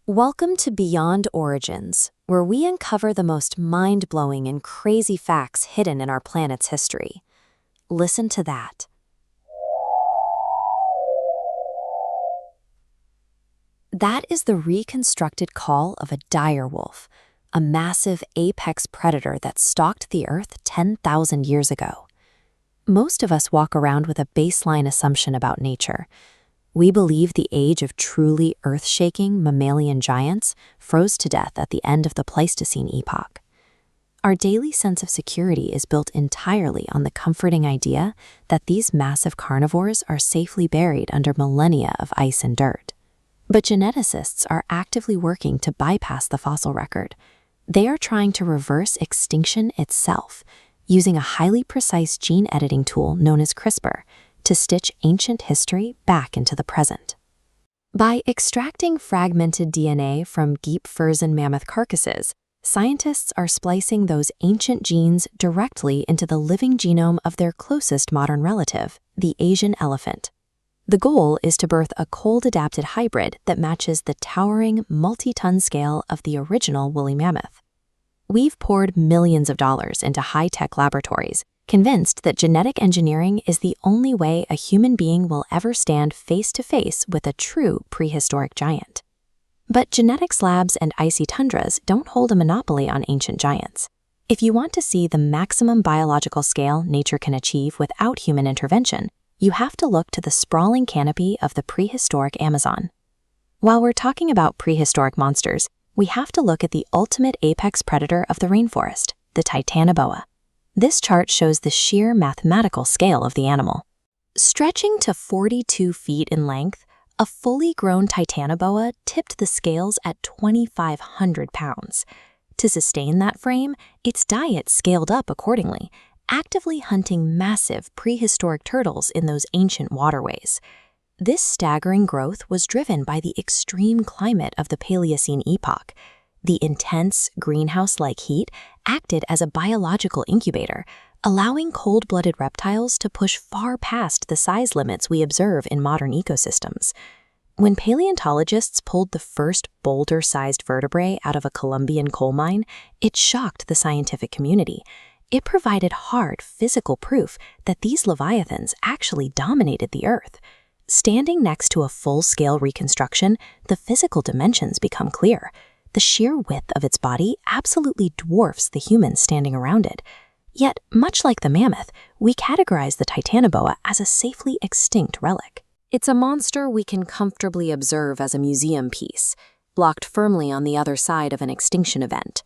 Welcome to Beyond Origins, where we uncover the most mind-blowing and crazy facts hidden in our planet's history. Listen to that. That is the reconstructed call of a direwolf, a massive apex predator that stalked the Earth 10,000 years ago. Most of us walk around with a baseline assumption about nature. We believe the age of truly earth-shaking mammalian giants froze to death at the end of the Pleistocene epoch. Our daily sense of security is built entirely on the comforting idea that these massive carnivores are safely buried under millennia of ice and dirt. But geneticists are actively working to bypass the fossil record. They are trying to reverse extinction itself, using a highly precise gene editing tool known as CRISPR to stitch ancient history back into the present. By extracting fragmented DNA from Geep-Furzen mammoth carcasses, scientists are splicing those ancient genes directly into the living genome of their closest modern relative, the Asian elephant. The goal is to birth a cold-adapted hybrid that matches the towering multi-ton scale of the original woolly mammoth. We've poured millions of dollars into high-tech laboratories, convinced that genetic engineering is the only way a human being will ever stand face-to-face with a true prehistoric giant. But genetics labs and icy tundras don't hold a monopoly on ancient giants. If you want to see the maximum biological scale nature can achieve without human intervention, you have to look to the sprawling canopy of the prehistoric Amazon. While we're talking about prehistoric monsters, we have to look at the ultimate apex predator of the rainforest, the Titanoboa. This chart shows the sheer mathematical scale of the animal. Stretching to 42 feet in length, a fully grown Titanoboa tipped the scales at 2,500 pounds. To sustain that frame, its diet scaled up accordingly, actively hunting massive prehistoric turtles in those ancient waterways. This staggering growth was driven by the extreme climate of the Paleocene epoch. The intense, greenhouse-like heat acted as a biological incubator, allowing cold-blooded reptiles to push far past the size limits we observe in modern ecosystems. When paleontologists pulled the first boulder-sized vertebrae out of a Colombian coal mine, it shocked the scientific community. It provided hard, physical proof that these leviathans actually dominated the Earth. Standing next to a full-scale reconstruction, the physical dimensions become clear. The sheer width of its body absolutely dwarfs the humans standing around it. Yet, much like the mammoth, we categorize the Titanoboa as a safely extinct relic. It's a monster we can comfortably observe as a museum piece, blocked firmly on the other side of an extinction event.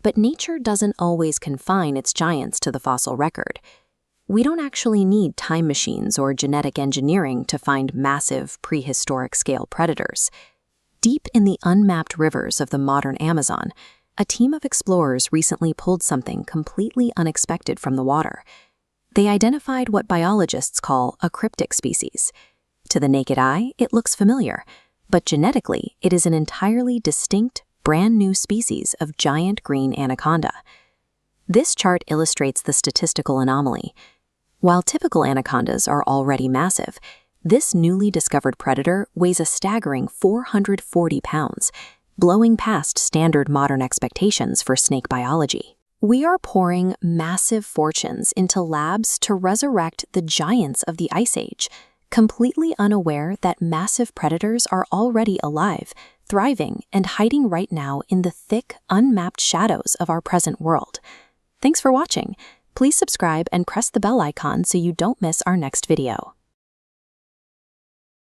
But nature doesn't always confine its giants to the fossil record. We don't actually need time machines or genetic engineering to find massive prehistoric-scale predators. Deep in the unmapped rivers of the modern Amazon, a team of explorers recently pulled something completely unexpected from the water. They identified what biologists call a cryptic species. To the naked eye, it looks familiar, but genetically, it is an entirely distinct, brand-new species of giant green anaconda. This chart illustrates the statistical anomaly. While typical anacondas are already massive, this newly discovered predator weighs a staggering 440 pounds, blowing past standard modern expectations for snake biology. We are pouring massive fortunes into labs to resurrect the giants of the Ice Age, completely unaware that massive predators are already alive, thriving, and hiding right now in the thick, unmapped shadows of our present world. Thanks for watching. Please subscribe and press the bell icon so you don't miss our next video.